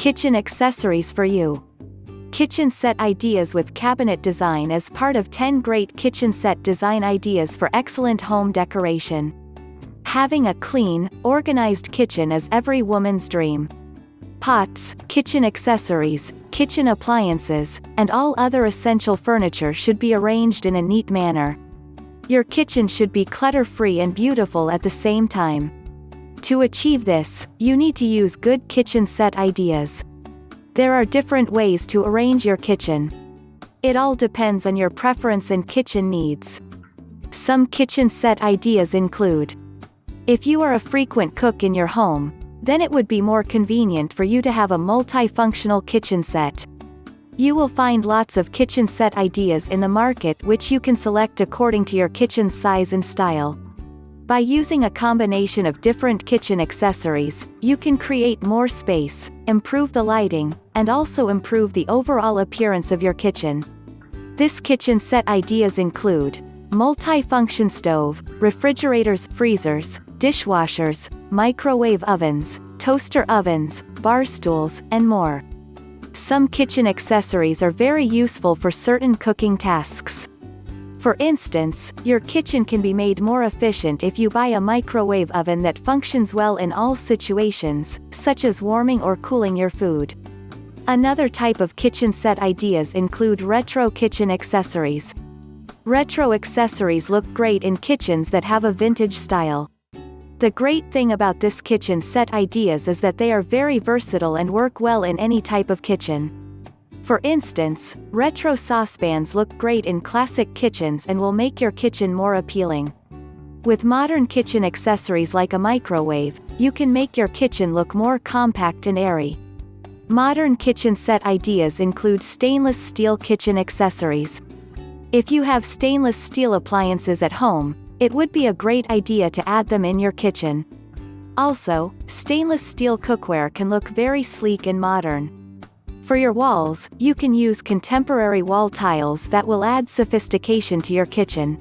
Kitchen accessories for you. Kitchen set ideas with cabinet design as part of 10 great kitchen set design ideas for excellent home decoration. Having a clean, organized kitchen is every woman's dream. Pots, kitchen accessories, kitchen appliances, and all other essential furniture should be arranged in a neat manner. Your kitchen should be clutter-free and beautiful at the same time. To achieve this, you need to use good kitchen set ideas. There are different ways to arrange your kitchen. It all depends on your preference and kitchen needs. Some kitchen set ideas include: if you are a frequent cook in your home, then it would be more convenient for you to have a multifunctional kitchen set. You will find lots of kitchen set ideas in the market which you can select according to your kitchen's size and style. By using a combination of different kitchen accessories, you can create more space, improve the lighting, and also improve the overall appearance of your kitchen. This kitchen set ideas include multi-function stove, refrigerators, freezers, dishwashers, microwave ovens, toaster ovens, bar stools, and more. Some kitchen accessories are very useful for certain cooking tasks. For instance, your kitchen can be made more efficient if you buy a microwave oven that functions well in all situations, such as warming or cooling your food. Another type of kitchen set ideas include retro kitchen accessories. Retro accessories look great in kitchens that have a vintage style. The great thing about this kitchen set ideas is that they are very versatile and work well in any type of kitchen. For instance, retro saucepans look great in classic kitchens and will make your kitchen more appealing. With modern kitchen accessories like a microwave, you can make your kitchen look more compact and airy. Modern kitchen set ideas include stainless steel kitchen accessories. If you have stainless steel appliances at home, it would be a great idea to add them in your kitchen. Also, stainless steel cookware can look very sleek and modern. For your walls, you can use contemporary wall tiles that will add sophistication to your kitchen.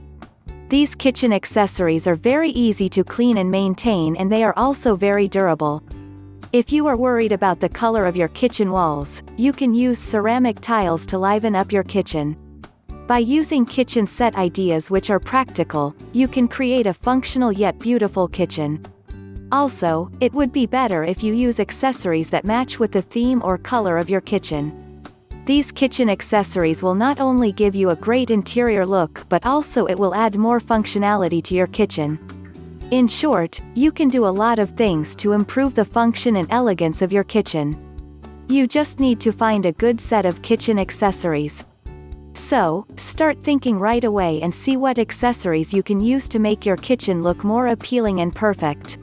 These kitchen accessories are very easy to clean and maintain, and they are also very durable. If you are worried about the color of your kitchen walls, you can use ceramic tiles to liven up your kitchen. By using kitchen set ideas which are practical, you can create a functional yet beautiful kitchen. Also, it would be better if you use accessories that match with the theme or color of your kitchen. These kitchen accessories will not only give you a great interior look, but also it will add more functionality to your kitchen. In short, you can do a lot of things to improve the function and elegance of your kitchen. You just need to find a good set of kitchen accessories. So, start thinking right away and see what accessories you can use to make your kitchen look more appealing and perfect.